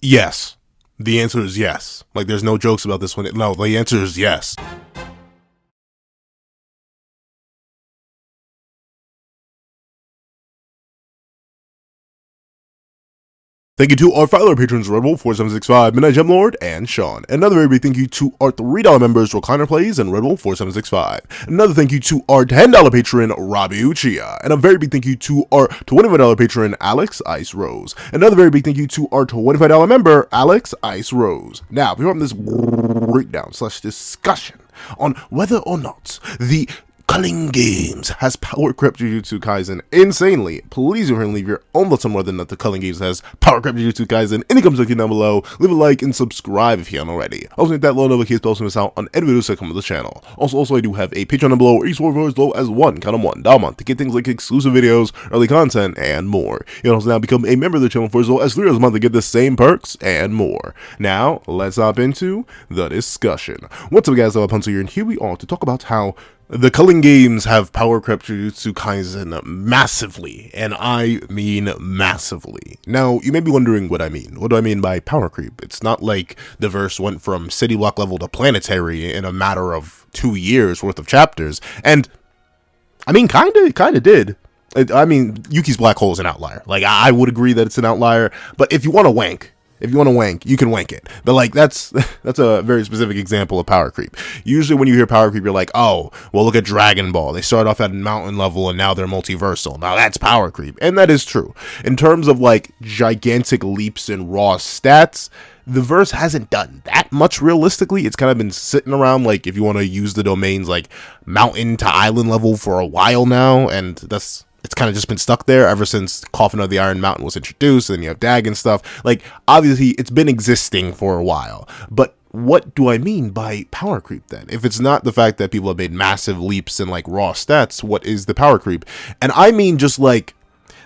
Yes. The answer is yes. Like, there's no jokes about this one. No, the answer is yes. Thank you to our $5 patrons, Redwolf 4765, Midnight Gemlord, and Sean. Another very big thank you to our $3 members, Recliner Plays and Redwolf 4765. Another thank you to our $10 patron, Robbie Uchiha. And a very big thank you to our $25 patron, Alex Ice Rose. Another very big thank you to our $25 member, Alex Ice Rose. Now, before this breakdown / discussion on whether or not the Culling Games has power crept Jujutsu Kaisen insanely, please go ahead and leave your own thoughts on whether or not the Culling Games has power crept Jujutsu Kaisen in the comment section down below. Leave a like and subscribe if you haven't already. Also hit that little notification bell to miss out on any videos that come to the channel. Also I do have a Patreon down below where you support for as low as $1 a month to get things like exclusive videos, early content, and more. You can also now become a member of the channel for as low as $3 a month to get the same perks and more. Now, let's hop into the discussion. What's up guys, I'm Pencil here, and here we are to talk about how the Culling Games have power crept Jujutsu Kaisen massively, and I mean massively. Now, you may be wondering what I mean. What do I mean by power creep? It's not like the verse went from city block level to planetary in a matter of 2 years worth of chapters, and I mean, kinda did. I mean, Yuki's black hole is an outlier. Like, I would agree that it's an outlier, but if you want to wank, you can wank it. But like, that's a very specific example of power creep. Usually when you hear power creep, you're like, oh, well, look at Dragon Ball. They started off at mountain level and now they're multiversal. Now that's power creep. And that is true. In terms of like gigantic leaps in raw stats, the verse hasn't done that much realistically. It's kind of been sitting around, like, if you want to use the domains, like mountain to island level for a while now. And it's kind of just been stuck there ever since Coffin of the Iron Mountain was introduced, and you have Dag and stuff. Like, obviously, it's been existing for a while. But what do I mean by power creep then? If it's not the fact that people have made massive leaps in, like, raw stats, what is the power creep? And I mean just, like,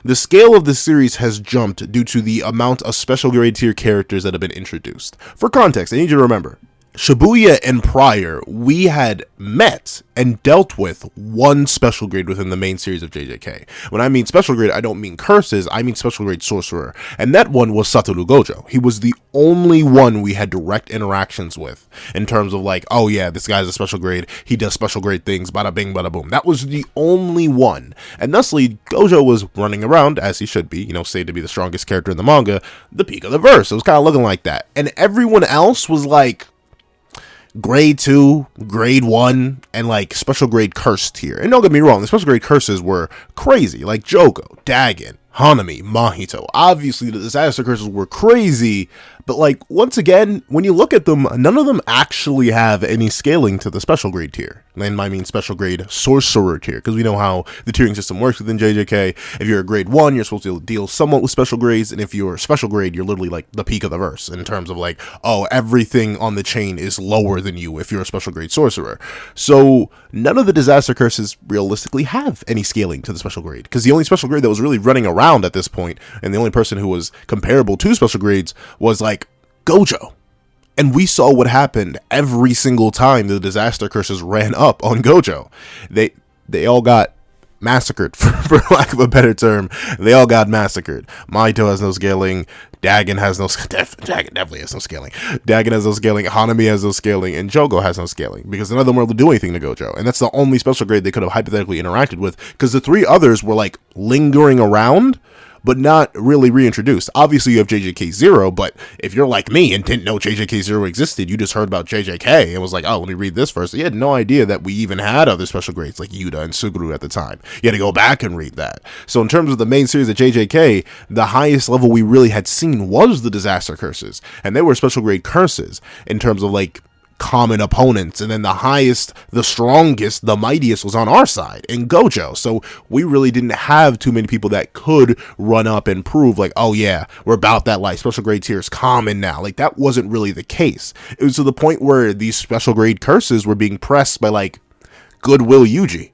the scale of the series has jumped due to the amount of special grade tier characters that have been introduced. For context, I need you to remember, Shibuya and prior, we had met and dealt with one special grade within the main series of JJK. When I mean special grade, I don't mean curses, I mean special grade sorcerer. And that one was Satoru Gojo. He was the only one we had direct interactions with in terms of like, oh yeah, this guy's a special grade, he does special grade things, bada bing, bada boom. That was the only one. And thusly, Gojo was running around, as he should be, stated to be the strongest character in the manga, the peak of the verse. It was kind of looking like that. And everyone else was like grade 2, grade 1, and like special grade curse tier. And don't get me wrong, the special grade curses were crazy, like Jogo, Dagon, Hanami, Mahito. Obviously the disaster curses were crazy, but like, once again, when you look at them, none of them actually have any scaling to the special grade tier. And I mean special grade sorcerer tier, because we know how the tiering system works within JJK. If you're a grade 1, you're supposed to deal somewhat with special grades, and if you're a special grade, you're literally like the peak of the verse in terms of like, oh, everything on the chain is lower than you if you're a special grade sorcerer. So none of the disaster curses realistically have any scaling to the special grade, because the only special grade that was really running around at this point, and the only person who was comparable to special grades, was like Gojo. And we saw what happened every single time the disaster curses ran up on Gojo. They all got massacred, for lack of a better term. They all got massacred. Mahito has no scaling. Dagon has no Dagon definitely has no scaling. Dagon has no scaling. Hanami has no scaling, and Jogo has no scaling because none of them were able to do anything to Gojo. And that's the only special grade they could have hypothetically interacted with, because the 3 others were like lingering around, but not really reintroduced. Obviously, you have JJK0, but if you're like me and didn't know JJK0 existed, you just heard about JJK and was like, oh, let me read this first. You had no idea that we even had other special grades like Yuta and Suguru at the time. You had to go back and read that. So in terms of the main series of JJK, the highest level we really had seen was the disaster curses. And they were special grade curses in terms of like common opponents, and then the highest, the strongest, the mightiest was on our side in Gojo. So we really didn't have too many people that could run up and prove like, oh yeah, we're about that life, special grade tier is common now. Like, that wasn't really the case. It was to the point where these special grade curses were being pressed by like Goodwill Yuji.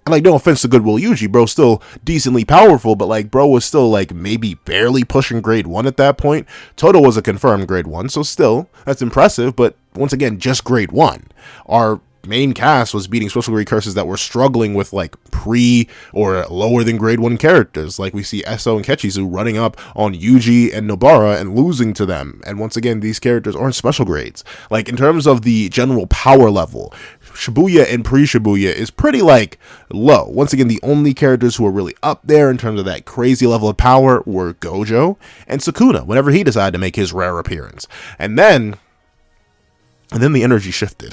And like, no offense to Goodwill Yuji, bro, still decently powerful, but like, bro was still like maybe barely pushing grade 1 at that point. Toto was a confirmed grade 1, so still, that's impressive, but once again, just grade 1. Our main cast was beating special grade curses that were struggling with like pre or lower than grade 1 characters. Like we see Eso and Kechizu running up on Yuji and Nobara and losing to them. And once again, these characters aren't special grades. Like in terms of the general power level, Shibuya and pre-Shibuya is pretty like low. Once again, the only characters who are really up there in terms of that crazy level of power were Gojo and Sukuna whenever he decided to make his rare appearance. And then the energy shifted.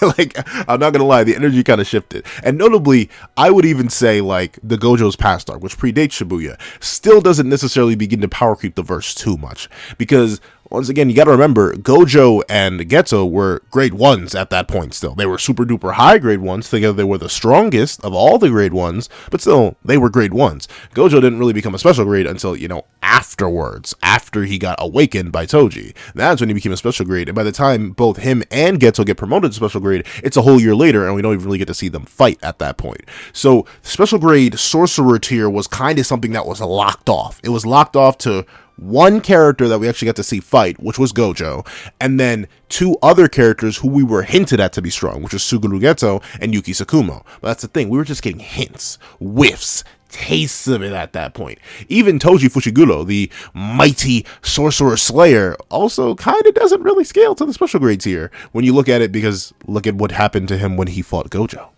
Like, I'm not gonna lie, the energy kind of shifted. And notably, I would even say like the Gojo's past arc, which predates Shibuya, still doesn't necessarily begin to power creep the verse too much, because once again, you got to remember, Gojo and Geto were grade 1s at that point still. They were super duper high grade 1s. Together, they were the strongest of all the grade 1s, but still, they were grade 1s. Gojo didn't really become a special grade until, afterwards, after he got awakened by Toji. That's when he became a special grade, and by the time both him and Geto get promoted to special grade, it's a whole year later, and we don't even really get to see them fight at that point. So, special grade sorcerer tier was kind of something that was locked off. It was locked off to one character that we actually got to see fight, which was Gojo, and then two other characters who we were hinted at to be strong, which was Suguru Geto and Yuki Tsukumo. But that's the thing, we were just getting hints, whiffs, tastes of it at that point. Even Toji Fushiguro, the mighty sorcerer slayer, also kind of doesn't really scale to the special grades here when you look at it, because look at what happened to him when he fought Gojo,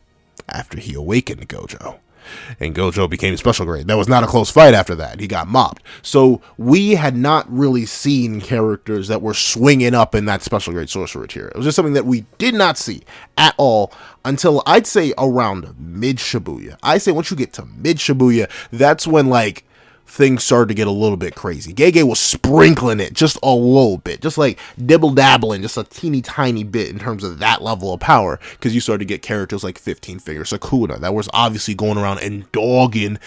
after he awakened Gojo. And Gojo became special grade. That was not a close fight after that. He got mopped. So we had not really seen characters that were swinging up in that special grade sorcerer tier. It was just something that we did not see at all until I'd say around mid Shibuya. I say once you get to mid Shibuya, that's when like things started to get a little bit crazy. Gege was sprinkling it just a little bit, just like dibble-dabbling, just a teeny tiny bit in terms of that level of power, because you started to get characters like 15-Finger Sukuna that was obviously going around and dogging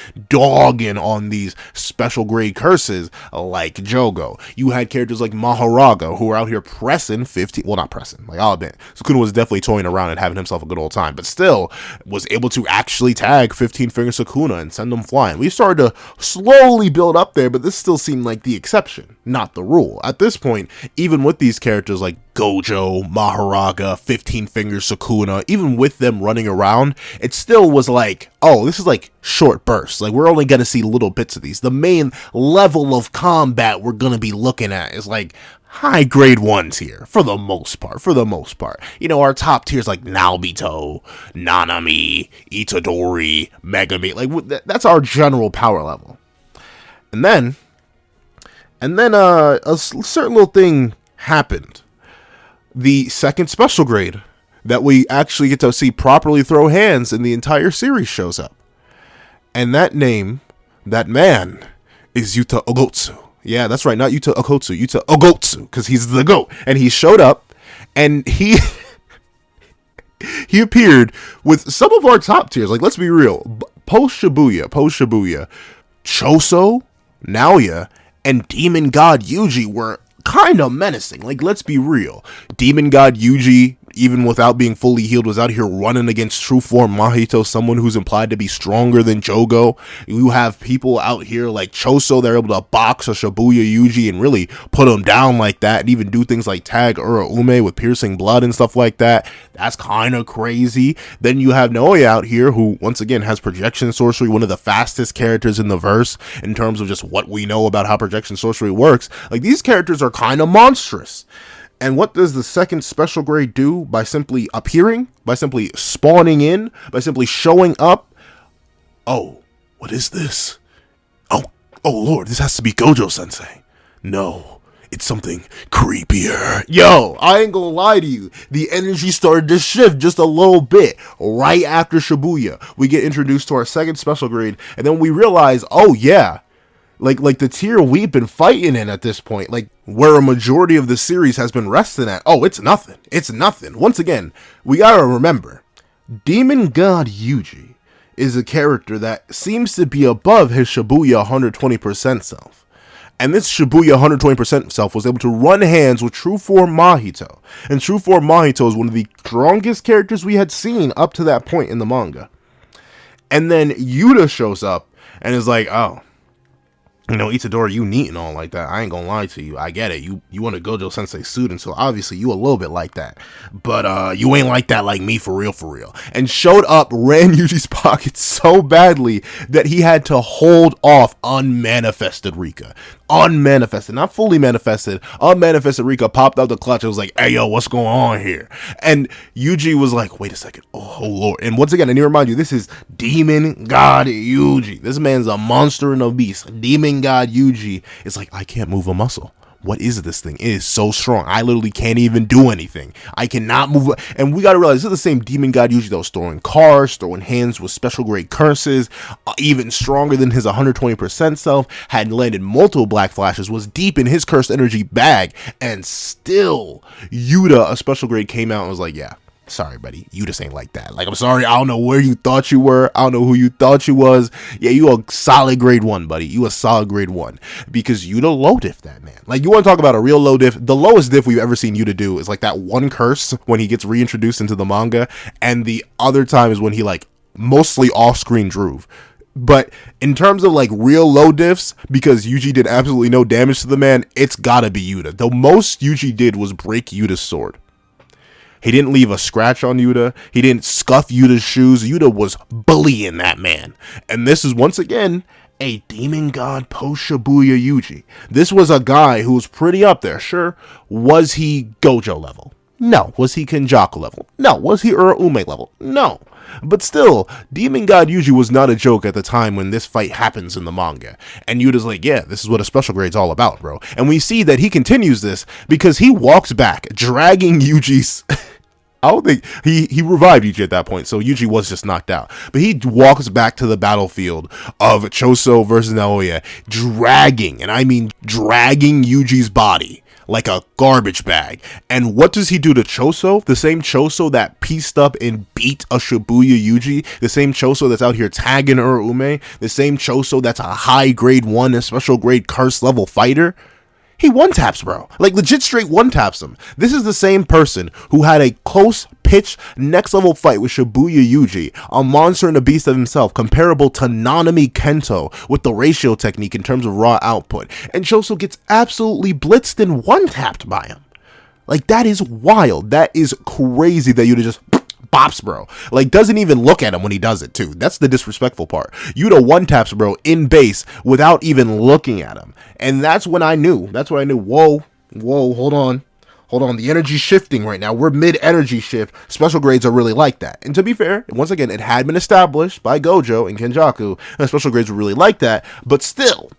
on these special grade curses like Jogo. You had characters like Maharaga who were out here pressing 15, well, not pressing, like I'll admit, Sukuna was definitely toying around and having himself a good old time, but still was able to actually tag 15-Finger Sukuna and send them flying. We started to slowly build up there, but this still seemed like the exception, not the rule. At this point, even with these characters like Gojo, Maharaga, 15-Finger Sukuna, even with them running around, it still was like, oh, this is like short bursts. Like, we're only going to see little bits of these. The main level of combat we're going to be looking at is like high grade 1s here, for the most part. Our top tiers like Naobito, Nanami, Itadori, Megami, like that's our general power level. And then a certain little thing happened. The second special grade that we actually get to see properly throw hands in the entire series shows up. And that man, is Yuta Ogotsu. Yeah, that's right, not Yuta Okotsu, Yuta Ogotsu, because he's the GOAT. And he showed up, and he appeared with some of our top tiers. Like, let's be real. Post Shibuya, Choso, Naoya, and Demon God Yuji were kind of menacing. Like, let's be real. Demon God Yuji, even without being fully healed, was out here running against true form Mahito, someone who's implied to be stronger than Jogo. You have people out here like Choso, they're able to box a Shibuya Yuji and really put him down like that, and even do things like tag Uraume with piercing blood and stuff like that. That's kind of crazy. Then you have Naoya out here, who once again has projection sorcery, one of the fastest characters in the verse in terms of just what we know about how projection sorcery works. Like, these characters are kind of monstrous. And what does the second special grade do by simply appearing, by simply spawning in, by simply showing up? Oh, what is this? Oh Lord, this has to be Gojo Sensei. No, it's something creepier. Yo, I ain't gonna lie to you. The energy started to shift just a little bit right after Shibuya. We get introduced to our second special grade, and then we realize, oh yeah, like the tier we've been fighting in at this point, like where a majority of the series has been resting at. Oh, it's nothing. Once again, we gotta remember, Demon God Yuji is a character that seems to be above his Shibuya 120% self. And this Shibuya 120% self was able to run hands with True Form Mahito. And True Form Mahito is one of the strongest characters we had seen up to that point in the manga. And then Yuta shows up and is like, oh, You know, Itadori, you neat and all like that. I ain't gonna lie to you. I get it. You want a Gojo Sensei student, so obviously you a little bit like that. But you ain't like that like me for real, for real. And showed up, ran Yuji's pocket so badly that he had to hold off unmanifested Rika. Unmanifested, not fully manifested. Unmanifested Rika popped out the clutch and was like, hey yo, what's going on here? And Yuji was like, wait a second, oh lord. And once again, I need to remind you, this is Demon God Yuji. This man's a monster and a beast. Demon God Yuji is like, I can't move a muscle. What is this thing? It is so strong. I literally can't even do anything. I cannot move. And we got to realize this is the same Demon God Yuji that was throwing cars, throwing hands with special grade curses, even stronger than his 120% self, had landed multiple black flashes, was deep in his cursed energy bag, and still Yuta, a special grade, came out and was like, yeah, sorry, buddy, you just ain't like that. Like, I'm sorry, I don't know where you thought you were. I don't know who you thought you was. Yeah, you a solid grade 1, buddy. You a solid grade 1. Because Yuta low diff that, man. Like, you want to talk about a real low diff? The lowest diff we've ever seen Yuta do is like that one curse when he gets reintroduced into the manga. And the other time is when he like mostly off-screen droove. But in terms of like real low diffs, because Yuji did absolutely no damage to the man, it's gotta be Yuta. The most Yuji did was break Yuta's sword. He didn't leave a scratch on Yuta. He didn't scuff Yuta's shoes. Yuta was bullying that man. And this is, once again, a demon god post-Shibuya Yuji. This was a guy who was pretty up there. Sure, was he Gojo level? No. Was he Kenjaku level? No. Was he Uraume level? No. But still, Demon God Yuji was not a joke at the time when this fight happens in the manga. And Yuta's like, yeah, this is what a special grade's all about, bro. And we see that he continues this because he walks back, dragging Yuji's... I don't think he revived Yuji at that point, so Yuji was just knocked out. But he walks back to the battlefield of Choso versus Naoya, dragging, and I mean dragging Yuji's body like a garbage bag. And what does he do to Choso? The same Choso that pieced up and beat a Shibuya Yuji, the same Choso that's out here tagging Uraume, the same Choso that's a high grade 1 and special grade curse level fighter. He one-taps, bro. Like, legit straight one-taps him. This is the same person who had a close-pitch, next-level fight with Shibuya Yuji, a monster and a beast of himself, comparable to Nanami Kento with the ratio technique in terms of raw output. And Choso gets absolutely blitzed and one-tapped by him. Like, that is wild. That is crazy that Yuta just... bops, bro. Like, doesn't even look at him when he does it, too. That's the disrespectful part. Yuta one-taps, bro, in base without even looking at him. And that's when I knew. That's when I knew, whoa, hold on. Hold on, the energy's shifting right now. We're mid-energy shift. Special grades are really like that. And to be fair, once again, it had been established by Gojo and Kenjaku, and special grades were really like that. But still...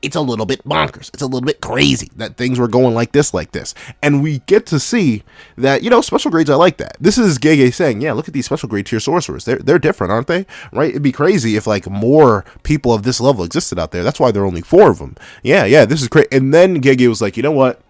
it's a little bit bonkers. It's a little bit crazy that things were going like this. And we get to see that, you know, special grades are like that. This is Gege saying, yeah, look at these special grade tier sorcerers. They're different, aren't they? Right? It'd be crazy if, like, more people of this level existed out there. That's why there are only 4 of them. Yeah, this is great. And then Gege was like, you know what?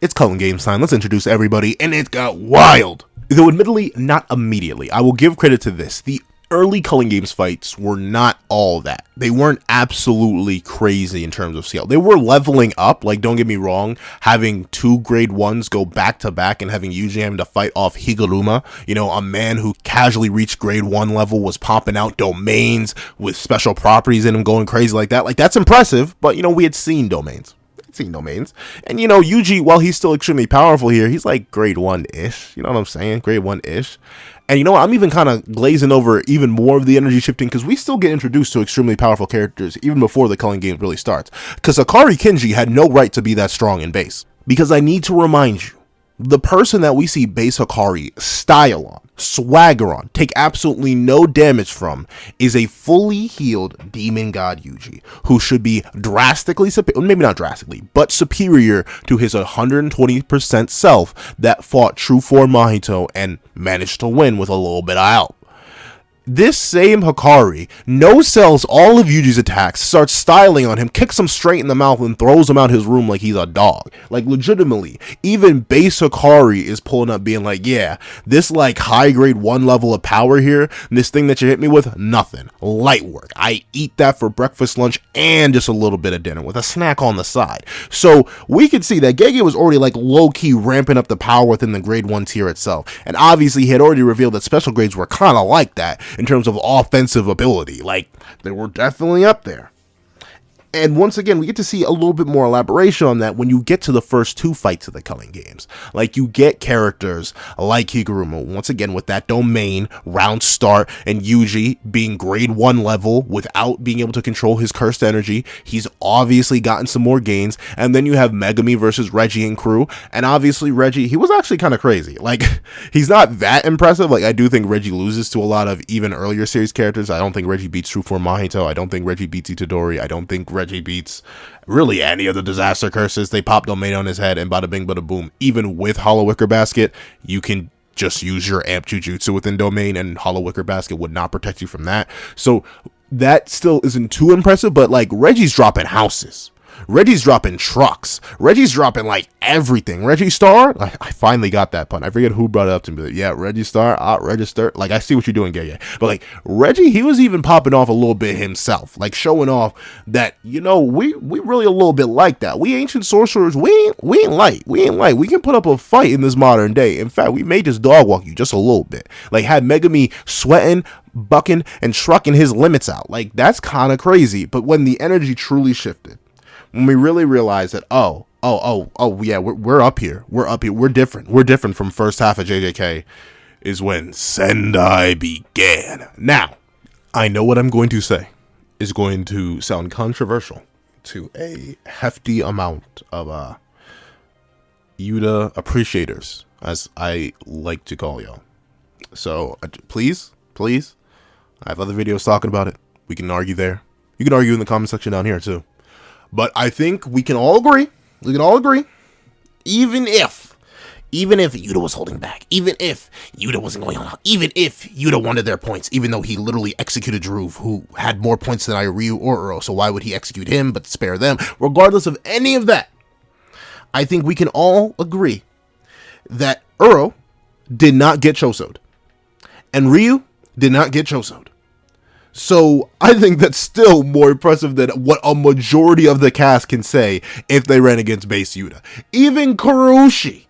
It's Culling Games time. Let's introduce everybody. And it got wild. Though admittedly, not immediately. I will give credit to this. The early Culling Games fights were not all that. They weren't absolutely crazy in terms of scale. They were leveling up, like, don't get me wrong, having 2 grade 1s go back to back and having Yuji having to fight off Higuruma, you know, a man who casually reached grade 1 level, was popping out domains with special properties in him, going crazy like that. Like, that's impressive, but, you know, we had seen domains. And, you know, Yuji, while he's still extremely powerful here, he's like grade 1-ish. You know what I'm saying? Grade 1-ish. And you know what? I'm even kind of glazing over even more of the energy shifting because we still get introduced to extremely powerful characters even before the Culling game really starts. Because Akari Kenji had no right to be that strong in base. Because I need to remind you, the person that we see base Akari style on, swagger on, take absolutely no damage from, is a fully healed demon god Yuji, who should be drastically, maybe not drastically, but superior to his 120% self that fought True Form Mahito and managed to win with a little bit of help. This same Hikari no-sells all of Yuji's attacks, starts styling on him, kicks him straight in the mouth, and throws him out his room like he's a dog. Like, legitimately, even base Hikari is pulling up being like, yeah, this, like, high-grade 1 level of power here, this thing that you hit me with, nothing. Light work. I eat that for breakfast, lunch, and just a little bit of dinner with a snack on the side. So, we could see that Gege was already, like, low-key ramping up the power within the grade 1 tier itself. And obviously, he had already revealed that special grades were kind of like that in terms of offensive ability. Like, they were definitely up there. And once again, we get to see a little bit more elaboration on that when you get to the first 2 fights of the Culling games. Like, you get characters like Higurumo, once again, with that domain, round start, and Yuji being grade 1 level without being able to control his cursed energy. He's obviously gotten some more gains. And then you have Megami versus Reggie and crew. And obviously, Reggie, he was actually kind of crazy. Like, he's not that impressive. Like, I do think Reggie loses to a lot of even earlier series characters. I don't think Reggie beats True Form Mahito. I don't think Reggie beats Itadori. I don't think Reggie beats really any of the disaster curses. They pop domain on his head and bada bing bada boom. Even with Hollow Wicker Basket, you can just use your amp Jujutsu within domain and Hollow Wicker Basket would not protect you from that. So that still isn't too impressive, but like, Reggie's dropping houses. Reggie's dropping trucks. Reggie's dropping like everything. Reggie Star, I finally got that pun. I forget who brought it up to me. But yeah, Reggie Star, register. Like, I see what you're doing, Gege. But like, Reggie, he was even popping off a little bit himself, like showing off that, you know, we really a little bit like that. We ancient sorcerers, we ain't light. We can put up a fight in this modern day. In fact, we may just dog walk you just a little bit. Like, had Megami sweating, bucking, and trucking his limits out. Like, that's kind of crazy. But when the energy truly shifted, when we really realized that, yeah, we're up here. We're different from first half of JJK, is when Sendai began. Now, I know what I'm going to say is going to sound controversial to a hefty amount of Yuta appreciators, as I like to call y'all. So please, I have other videos talking about it. We can argue there. You can argue in the comment section down here too. But I think we can all agree, even if Yuta was holding back, even if Yuta wasn't going on, even if Yuta wanted their points, even though he literally executed Druve, who had more points than Ryu or Uro, so why would he execute him but spare them? Regardless of any of that, I think we can all agree that Uro did not get chosoed, and Ryu did not get chosoed. So I think that's still more impressive than what a majority of the cast can say if they ran against base Yuta. Even Kurushi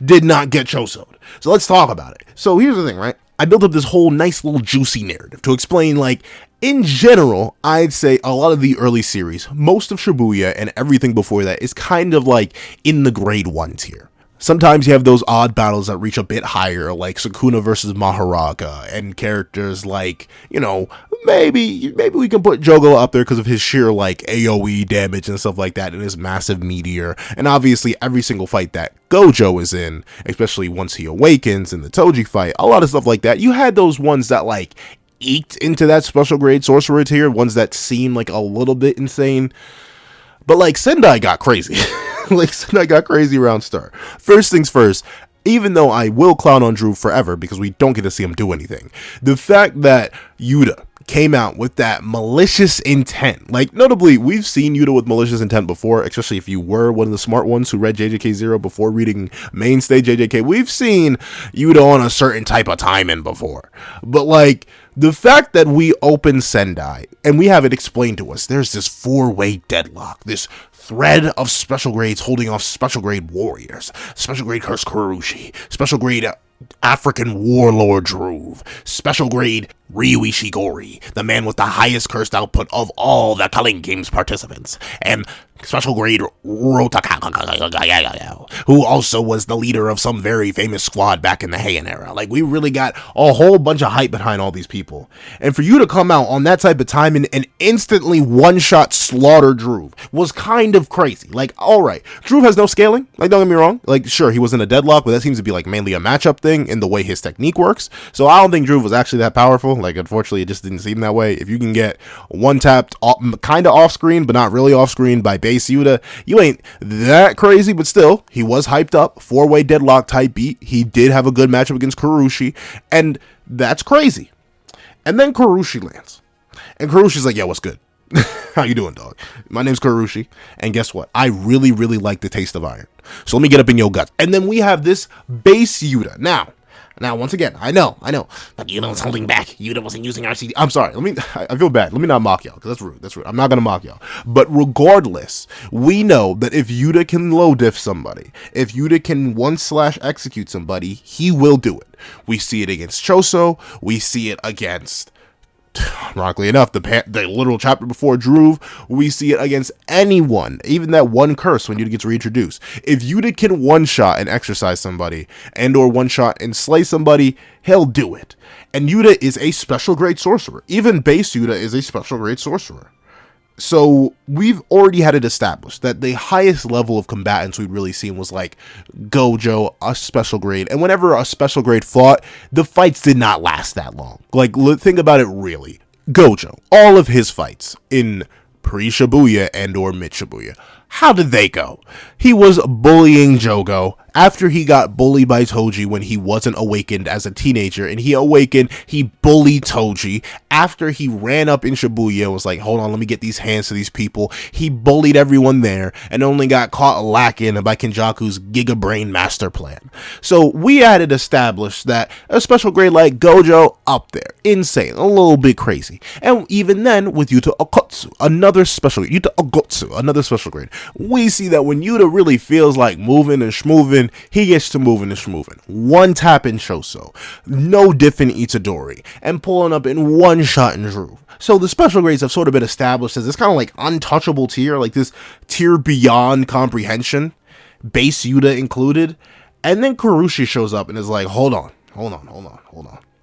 did not get chosoed. So let's talk about it. So here's the thing, right? I built up this whole nice little juicy narrative to explain, like, in general, I'd say a lot of the early series, most of Shibuya and everything before that is kind of like in the grade 1 tier. Sometimes you have those odd battles that reach a bit higher, like Sukuna versus Mahoraga, and characters like, you know, maybe we can put Jogo up there because of his sheer, like, AoE damage and stuff like that, and his massive meteor, and obviously every single fight that Gojo is in, especially once he awakens in the Toji fight, a lot of stuff like that. You had those ones that, like, eked into that special grade sorcerer tier, ones that seem like a little bit insane, but, like, Sendai got crazy. Like, Sendai got crazy around start. First things first, even though I will clown on Drew forever because we don't get to see him do anything, the fact that Yuta came out with that malicious intent, like, notably, we've seen Yuta with malicious intent before, especially if you were one of the smart ones who read JJK 0 before reading mainstay JJK. We've seen Yuta on a certain type of timing before, but, like, the fact that we open Sendai and we have it explained to us, there's this 4-way deadlock, this thread of special grades holding off special grade warriors, special grade Curse Kurushi, special grade African warlord Druve, special grade Ryu Ishigori, the man with the highest cursed output of all the Culling Games participants, and special grade Rotaka, who also was the leader of some very famous squad back in the Heian era. Like, we really got a whole bunch of hype behind all these people. And for you to come out on that type of time and instantly one-shot slaughter Druve was kind of crazy. Like, alright, Druve has no scaling, like, don't get me wrong. Like, sure, he was in a deadlock, but that seems to be, like, mainly a matchup thing in the way his technique works. So I don't think Druve was actually that powerful. Like, unfortunately, it just didn't seem that way. If you can get one-tapped kind of off-screen, but not really off-screen by base Yuta, you ain't that crazy, but still, he was hyped up, 4-way deadlock type beat. He did have a good matchup against Kurushi, and that's crazy. And then Kurushi lands, and Kurushi's like, yeah, what's good? How you doing, dog? My name's Kurushi, and guess what? I really, really like the taste of iron. So let me get up in your guts. And then we have this base Yuta. Now, once again, I know, but Yuta was holding back. Yuta wasn't using RCD. I'm sorry. I feel bad. Let me not mock y'all, because that's rude. That's rude. I'm not going to mock y'all. But regardless, we know that if Yuta can low diff somebody, if Yuta can 1/execute somebody, he will do it. We see it against Choso. We see it against ironically enough, the literal chapter before Druve, we see it against anyone, even that one curse when Yuta gets reintroduced. If Yuta can one-shot and exercise somebody, and or one-shot and slay somebody, he'll do it. And Yuta is a special grade sorcerer. Even base Yuta is a special grade sorcerer. So we've already had it established that the highest level of combatants we'd really seen was like Gojo, a special grade. And whenever a special grade fought, the fights did not last that long. Like, think about it really. Gojo, all of his fights in pre-Shibuya and or mid-Shibuya, how did they go? He was bullying Jogo after he got bullied by Toji when he wasn't awakened as a teenager, and he awakened, he bullied Toji. After he ran up in Shibuya and was like, hold on, let me get these hands to these people, he bullied everyone there and only got caught lacking by Kenjaku's Giga Brain master plan. So we had it established that a special grade like Gojo, up there, insane, a little bit crazy. And even then, with Yuta Okotsu, another special grade, we see that when Yuta really feels like moving and schmoving, he gets to moving and schmoving. One tap in Choso, no diff in Itadori, and pulling up in one shot in Druve. So the special grades have sort of been established as this kind of like untouchable tier, like this tier beyond comprehension, base Yuta included. And then Kurushi shows up and is like, hold on.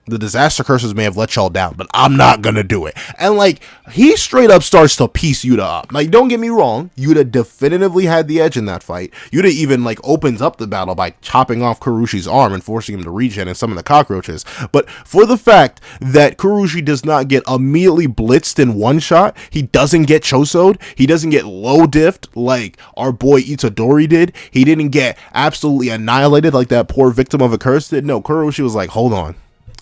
The disaster curses may have let y'all down, but I'm not gonna do it. And like, he straight up starts to piece Yuta up. Like, don't get me wrong, Yuta definitively had the edge in that fight. Yuta even like opens up the battle by chopping off Kurushi's arm and forcing him to regen and some of the cockroaches. But for the fact that Kurushi does not get immediately blitzed in one shot, he doesn't get chosoed, he doesn't get low diffed like our boy Itadori did, he didn't get absolutely annihilated like that poor victim of a curse did. No, Kurushi was like, hold on.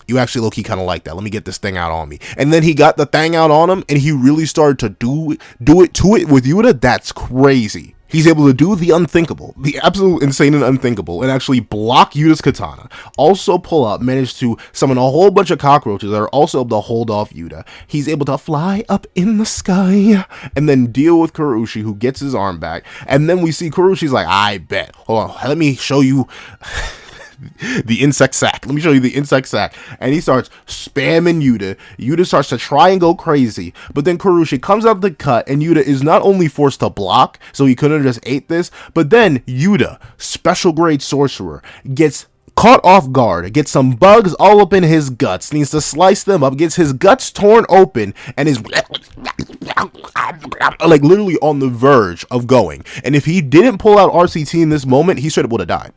You actually low-key kind of like that. Let me get this thing out on me. And then he got the thing out on him, and he really started to do it to it with Yuta. That's crazy. He's able to do the unthinkable, the absolute insane and unthinkable, and actually block Yuta's katana. Also pull up, manage to summon a whole bunch of cockroaches that are also able to hold off Yuta. He's able to fly up in the sky and then deal with Kurushi, who gets his arm back. And then we see Kurushi's like, I bet. Hold on, let me show you... the insect sack. Let me show you the insect sack. And he starts spamming Yuta. Yuta starts to try and go crazy, but then Kurushi comes out the cut, and Yuta is not only forced to block, so he couldn't have just ate this, but then Yuta, special grade sorcerer, gets caught off guard, gets some bugs all up in his guts, needs to slice them up, gets his guts torn open, and is like literally on the verge of going. And if he didn't pull out RCT in this moment, he straight up would have died.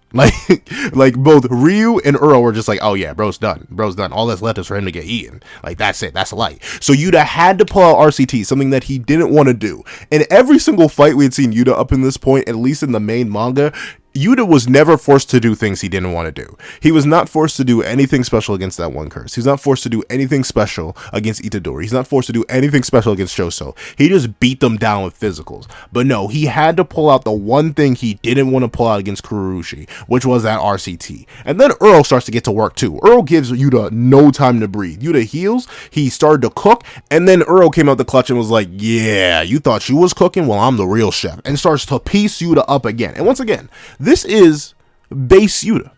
Like both Ryu and Uro were just like, oh yeah, bro's done. All that's left is for him to get eaten. Like, that's it, that's light. So Yuta had to pull out RCT, something that he didn't want to do. In every single fight we had seen Yuta up in this point, at least in the main manga, Yuta was never forced to do things he didn't want to do. He was not forced to do anything special against that one curse. He's not forced to do anything special against Itadori. He's not forced to do anything special against Choso. He just beat them down with physicals. But no, he had to pull out the one thing he didn't want to pull out against Kurushi, which was that RCT. And then Earl starts to get to work too. Earl gives Yuta no time to breathe. Yuta heals, he started to cook, and then Earl came out the clutch and was like, yeah, you thought you was cooking? Well, I'm the real chef. And starts to piece Yuta up again. And once again, this is base Yuta.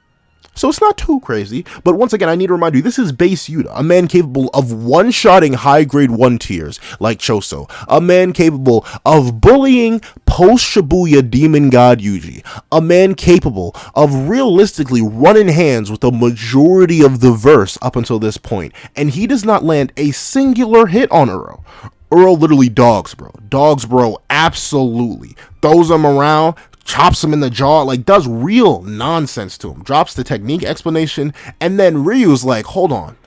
So it's not too crazy, but once again, I need to remind you, this is base Yuta, a man capable of one-shotting high-grade 1 tiers like Choso, a man capable of bullying post-Shibuya demon god Yuji, a man capable of realistically running hands with the majority of the verse up until this point, and he does not land a singular hit on Uro. Uro literally dogs, bro, absolutely. Throws him around, chops him in the jaw, like does real nonsense to him, drops the technique explanation, and then Ryu's like, hold on.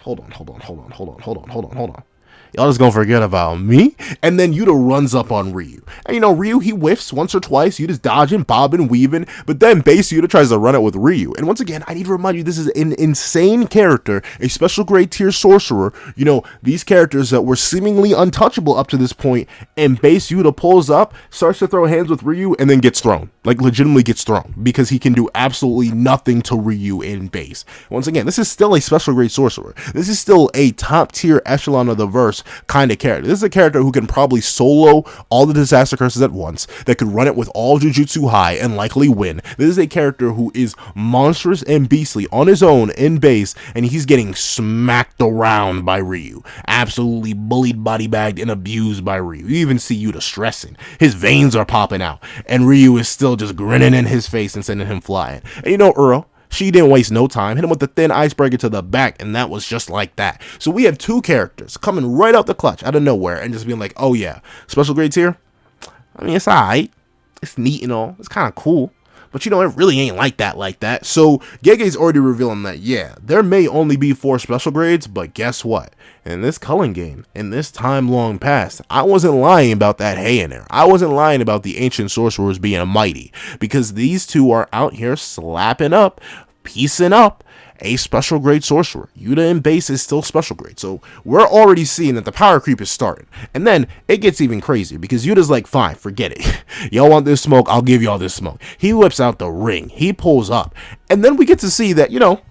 Y'all just gonna forget about me? And then Yuta runs up on Ryu. And Ryu, he whiffs once or twice. Yuta's dodging, bobbing, weaving. But then base Yuta tries to run it with Ryu. And once again, I need to remind you, this is an insane character, a special grade tier sorcerer. These characters that were seemingly untouchable up to this point. And base Yuta pulls up, starts to throw hands with Ryu, and then gets thrown. Like, legitimately gets thrown. Because he can do absolutely nothing to Ryu in base. Once again, this is still a special grade sorcerer. This is still a top tier echelon of the verse curse kind of character. This is a character who can probably solo all the disaster curses at once, that could run it with all Jujutsu high and likely win. This is a character who is monstrous and beastly on his own in base, and he's getting smacked around by Ryu. Absolutely bullied, body bagged, and abused by Ryu. You even see Yuta stressing. His veins are popping out, and Ryu is still just grinning in his face and sending him flying. And you know, Uro, she didn't waste no time, hit him with the thin icebreaker to the back, and that was just like that. So we have two characters coming right out the clutch, out of nowhere, and just being like, oh yeah, special grades here? I mean, it's alright. It's neat and all. It's kind of cool. But you know, it really ain't like that. So Gege's already revealing that, yeah, there may only be 4 special grades, but guess what? In this Culling game, in this time long past, I wasn't lying about that hay in there. I wasn't lying about the ancient sorcerers being mighty, because these two are out here slapping up, piecing up a special grade sorcerer. Yuta in base is still special grade. So we're already seeing that the power creep is starting. And then it gets even crazier, because Yuta's like, fine, forget it. Y'all want this smoke? I'll give y'all this smoke. He whips out the ring. He pulls up. And then we get to see that, you know,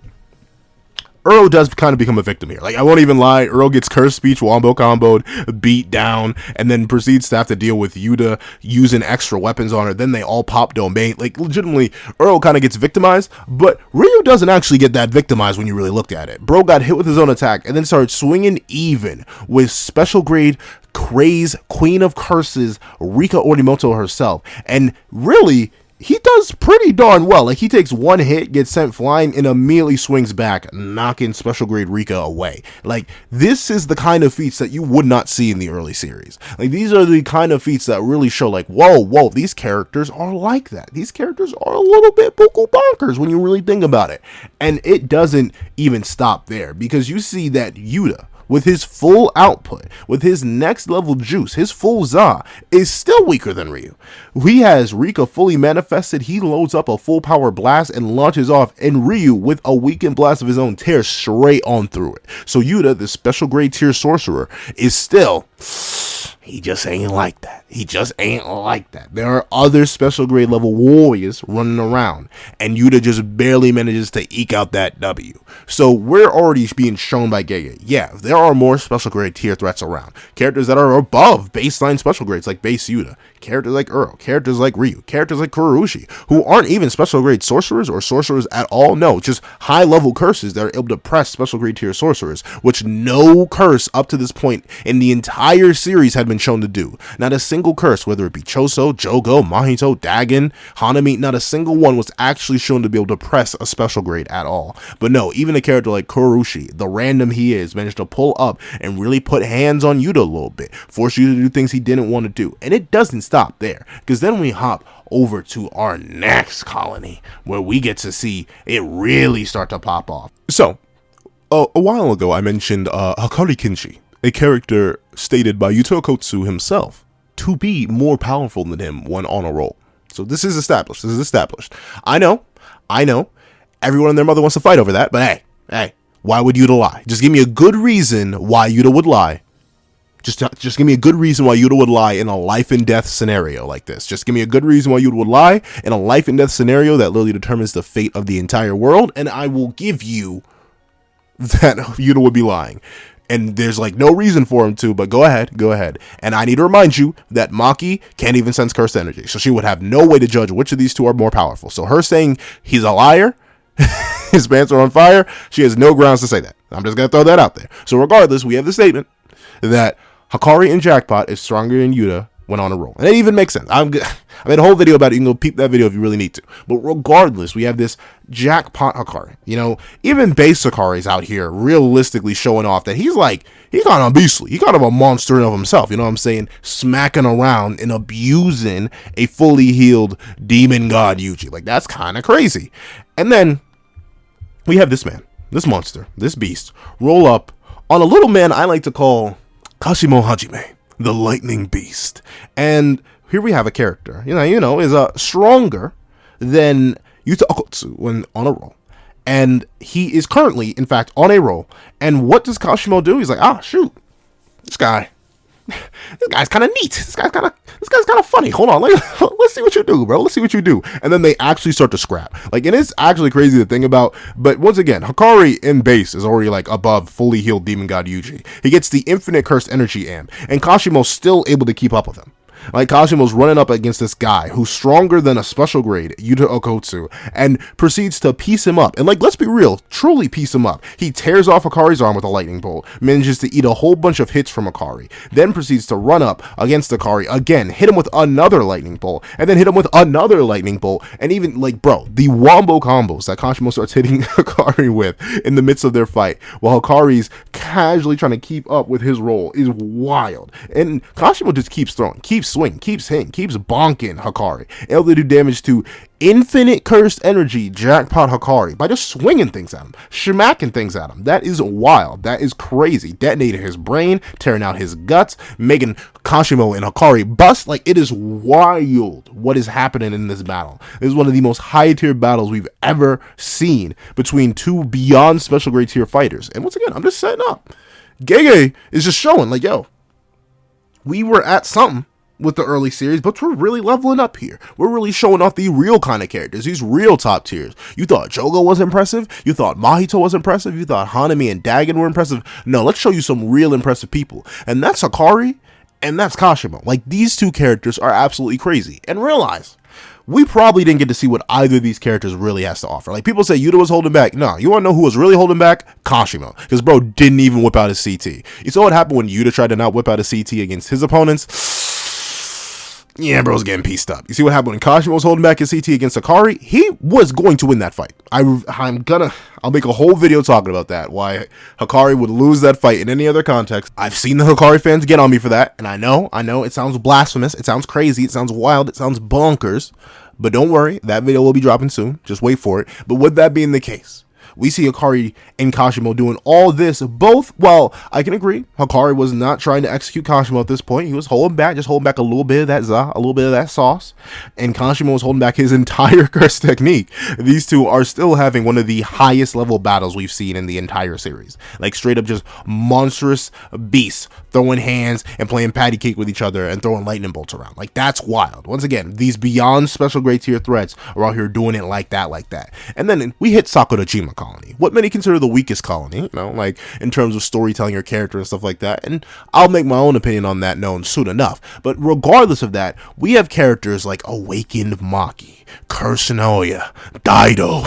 Uro does kind of become a victim here. Like, I won't even lie, Uro gets cursed speech wombo comboed, beat down, and then proceeds to have to deal with Yuta using extra weapons on her. Then they all pop domain. Like, legitimately, Uro kind of gets victimized, but Ryu doesn't actually get that victimized when you really look at it. Bro got hit with his own attack and then started swinging even with special grade Craze, Queen of Curses, Rika Orimoto herself. And really, he does pretty darn well. Like, he takes one hit, gets sent flying, and immediately swings back, knocking special grade Rika away. Like, this is the kind of feats that you would not see in the early series. Like, these are the kind of feats that really show, like, whoa, these characters are like that. These characters are a little bit buku bonkers when you really think about it. And it doesn't even stop there, because you see that Yuta, with his full output, with his next level juice, his full za, is still weaker than Ryu. He has Rika fully manifested, he loads up a full power blast and launches off, and Ryu, with a weakened blast of his own, tears straight on through it. So Yuta, the special grade tier sorcerer, is still... he just ain't like that. He just ain't like that. There are other special grade level warriors running around, and Yuta just barely manages to eke out that W. So we're already being shown by Gege, yeah, there are more special grade tier threats around. Characters that are above baseline special grades like base Yuta. Characters like Uro, characters like Ryu, characters like Kurushi, who aren't even special grade sorcerers or sorcerers at all. No, just high level curses that are able to press special grade tier sorcerers, which no curse up to this point in the entire series had been shown to do. Not a single curse, whether it be Choso, Jogo, Mahito, Dagon, Hanami, not a single one was actually shown to be able to press a special grade at all. But no, even a character like Kurushi, the random he is, managed to pull up and really put hands on Yuta a little bit, force you to do things he didn't want to do. And it doesn't stop there, because then we hop over to our next colony, where we get to see it really start to pop off. So, a while ago I mentioned Hakari Kinshi, a character stated by Yuto Kotsu himself to be more powerful than him when on a roll. So this is established. I know. Everyone and their mother wants to fight over that, but hey, why would Yuta lie? Just give me a good reason why Yuta would lie. Just give me a good reason why Yuta would lie in a life and death scenario like this. Just give me a good reason why Yuta would lie in a life and death scenario that literally determines the fate of the entire world, and I will give you that Yuta would be lying. And there's like no reason for him to, but go ahead. And I need to remind you that Maki can't even sense cursed energy, so she would have no way to judge which of these two are more powerful. So her saying he's a liar, his pants are on fire, she has no grounds to say that. I'm just gonna throw that out there. So regardless, we have the statement that Hakari in Jackpot is stronger than Yuta when on a roll. And it even makes sense. I made a whole video about it. You can go peep that video if you really need to. But regardless, we have this Jackpot Hakari. You know, even base Hakari's out here realistically showing off that he's kind of beastly. He's kind of a monster in of himself. You know what I'm saying? Smacking around and abusing a fully healed demon god Yuji. Like, that's kind of crazy. And then we have this man, this monster, this beast, roll up on a little man I like to call Kashimo Hajime, the lightning beast. And here we have a character, is stronger than Yuta Okotsu when on a roll. And he is currently, in fact, on a roll. And what does Kashimo do? He's like, shoot, this guy this guy's kind of neat. This guy's kind of funny. Hold on, let's see what you do, bro. Let's see what you do. And then they actually start to scrap. Like, it is actually crazy to think about. But once again, Hikari in base is already like above fully healed demon god Yuji. He gets the infinite cursed energy amp, and Kashimo's still able to keep up with him. Like, Kashimo's running up against this guy who's stronger than a special grade, Yuta Okotsu, and proceeds to piece him up. And, like, let's be real, truly piece him up. He tears off Hikari's arm with a lightning bolt, manages to eat a whole bunch of hits from Hikari, then proceeds to run up against Hikari again, hit him with another lightning bolt, and then hit him with another lightning bolt. And even, like, bro, the wombo combos that Kashimo starts hitting Hikari with in the midst of their fight, while Hikari's casually trying to keep up with his role, is wild. And Kashimo just keeps throwing, keeps swing, keeps hitting, keeps bonking Hikari, able to do damage to infinite cursed energy jackpot Hikari by just swinging things at him, smacking things at him. That is wild. That is crazy. Detonating his brain, tearing out his guts, making Kashimo and Hikari bust. Like, it is wild what is happening in this battle. This is one of the most high tier battles we've ever seen between two beyond special grade tier fighters. And once again, I'm just setting up. Gege is just showing, like, yo, we were at something with the early series, but we're really leveling up here. We're really showing off the real kind of characters, these real top tiers. You thought Jogo was impressive? You thought Mahito was impressive? You thought Hanami and Dagon were impressive? No, let's show you some real impressive people. And that's Hikari, and that's Kashimo. Like, these two characters are absolutely crazy. And realize, we probably didn't get to see what either of these characters really has to offer. Like, people say Yuta was holding back. No, you want to know who was really holding back? Kashimo. Because bro didn't even whip out his CT. You saw what happened when Yuta tried to not whip out his CT against his opponents? Yeah, bro's getting pieced up. You see what happened when Kashimo was holding back his CT against Hikari? He was going to win that fight. I'll make a whole video talking about that, why Hikari would lose that fight in any other context. I've seen the Hikari fans get on me for that, and I know it sounds blasphemous, it sounds crazy, it sounds wild, it sounds bonkers, but don't worry, that video will be dropping soon. Just wait for it. But with that being the case, we see Hikari and Kashimo doing all this, both, well, I can agree, Hikari was not trying to execute Kashimo at this point. He was holding back a little bit of that za, a little bit of that sauce, and Kashimo was holding back his entire curse technique. These two are still having one of the highest level battles we've seen in the entire series. Like, straight up just monstrous beasts throwing hands and playing patty cake with each other and throwing lightning bolts around. Like, that's wild. Once again, these beyond special grade tier threats are out here doing it like that. And then we hit Sakurajima colony, what many consider the weakest colony, you know, like in terms of storytelling your character and stuff like that. And I'll make my own opinion on that known soon enough. But regardless of that, we have characters like Awakened Maki, Curse Naoya, Daido.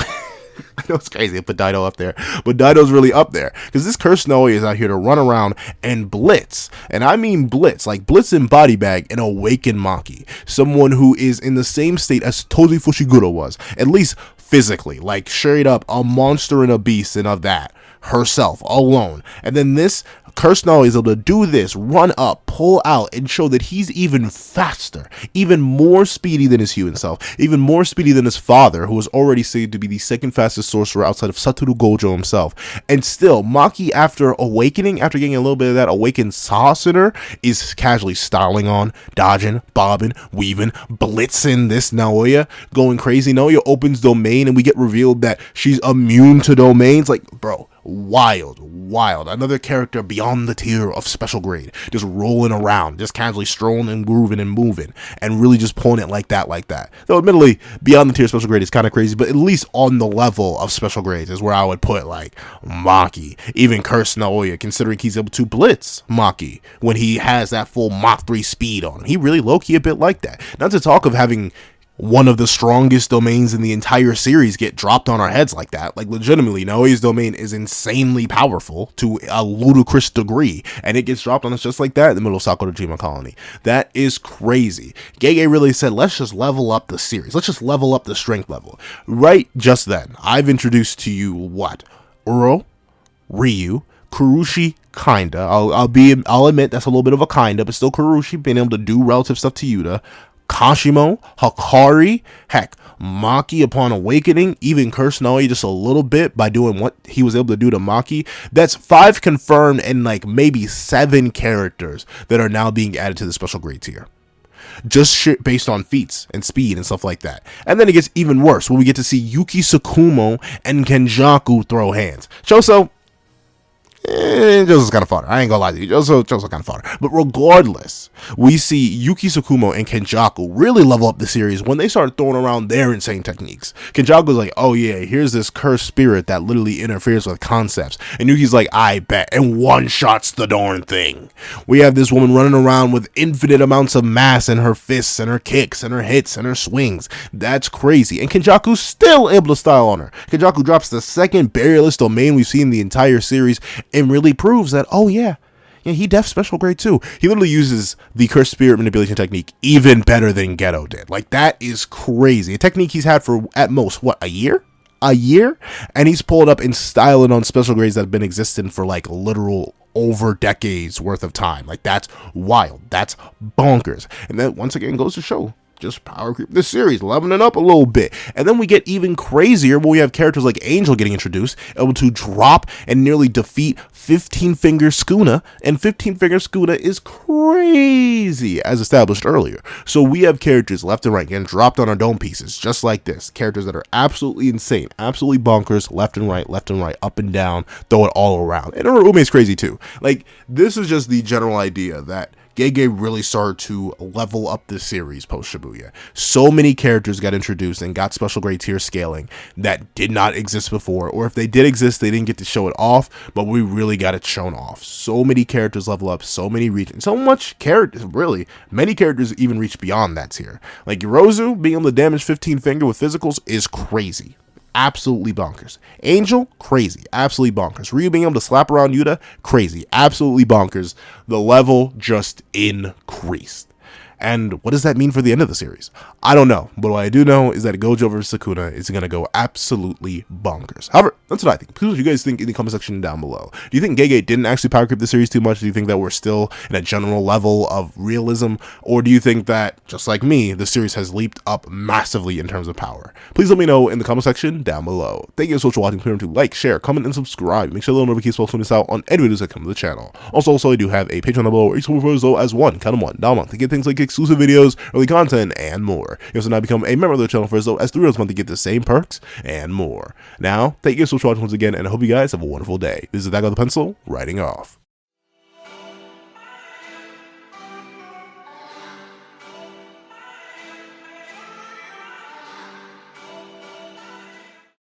I know it's crazy to put Daido up there, but Daido's really up there because this Curse Naoya is out here to run around and blitz. And I mean blitz, like blitz in body bag and Awakened Maki. Someone who is in the same state as Tozi Fushiguro was, at least physically, like straight up a monster and a beast and of that herself alone. And then this Curse Naoya is able to do this, run up, pull out, and show that he's even faster, even more speedy than his human self, even more speedy than his father, who was already said to be the second fastest sorcerer outside of Satoru Gojo himself. And still, Maki, after awakening, after getting a little bit of that awakened sorcerer, is casually styling on, dodging, bobbing, weaving, blitzing this Naoya, going crazy. Naoya opens domain, and we get revealed that she's immune to domains. Like, bro, wild. Another character beyond the tier of special grade, just rolling around, just casually strolling and grooving and moving, and really just pulling it like that. Though admittedly, beyond the tier of special grade is kind of crazy, but at least on the level of special grades is where I would put like Maki, even Curse Naoya, considering he's able to blitz Maki when he has that full Mach 3 speed on him. He really low-key a bit like that. Not to talk of having one of the strongest domains in the entire series get dropped on our heads like that. Like, legitimately, Naoya's domain is insanely powerful to a ludicrous degree, and it gets dropped on us just like that in the middle of Sakurajima colony. That is crazy. Gege really said, let's just level up the series. Let's just level up the strength level. Right just then, I've introduced to you what? Uro, Ryu, Kurushi, kinda. I'll admit that's a little bit of a kinda, but still Kurushi being able to do relative stuff to Yuta. Kashimo, Hikari, heck, Maki upon awakening, even Curse Naoya just a little bit by doing what he was able to do to Maki. That's 5 confirmed and like maybe 7 characters that are now being added to the special grade tier. Just shit based on feats and speed and stuff like that. And then it gets even worse when we get to see Yuki Tsukumo and Kenjaku throw hands. Choso, Joso's kind of fodder. I ain't gonna lie to you. Joso's kind of fodder. But regardless, we see Yuki Tsukumo and Kenjaku really level up the series when they start throwing around their insane techniques. Kenjaku's like, oh yeah, here's this cursed spirit that literally interferes with concepts. And Yuki's like, I bet, and one-shots the darn thing. We have this woman running around with infinite amounts of mass in her fists and her kicks and her hits and her swings. That's crazy. And Kenjaku's still able to style on her. Kenjaku drops the second barrierless domain we've seen the entire series and really proves that, oh yeah, he def special grade too. He literally uses the cursed spirit manipulation technique even better than Gege did. Like, that is crazy. A technique he's had for at most, what, a year? And he's pulled up and styled it on special grades that have been existing for like literal over decades worth of time. Like, that's wild. That's bonkers. And that once again goes to show just power creep this series, leveling up a little bit. And then we get even crazier when we have characters like Angel getting introduced, able to drop and nearly defeat 15-finger Skuna, and 15-finger Skuna is crazy as established earlier. So we have characters left and right getting dropped on our dome pieces just like this, characters that are absolutely insane, absolutely bonkers, left and right, up and down, throw it all around. And Ume's crazy too. Like, this is just the general idea that Gege really started to level up this series post Shibuya. So many characters got introduced and got special grade tier scaling that did not exist before, or if they did exist, they didn't get to show it off, but we really got it shown off. So many characters level up, so many reach, so much characters, really, many characters even reach beyond that tier. Like Yorozu being able to damage 15 finger with physicals is crazy. Absolutely bonkers. Angel, crazy, absolutely bonkers. Ryu being able to slap around Yuta, crazy, absolutely bonkers. The level just increased. And what does that mean for the end of the series? I don't know, but what I do know is that Gojo vs Sukuna is going to go absolutely bonkers. However, that's what I think. Please, what you guys think in the comment section down below. Do you think Gege didn't actually power creep the series too much? Do you think that we're still in a general level of realism? Or do you think that, just like me, the series has leaped up massively in terms of power? Please let me know in the comment section down below. Thank you so much for watching. Remember to like, share, comment, and subscribe. Make sure the little notifications to miss out on any videos that come to the channel. Also, I do have a Patreon down below where each one of those as one, count them one, down a month to get things like exclusive videos, early content, and more. You also now become a member of the channel for as low as $3 a month to get the same perks and more. Now, thank you so much for watching once again, and I hope you guys have a wonderful day. This is Dagger the Pencil, writing off.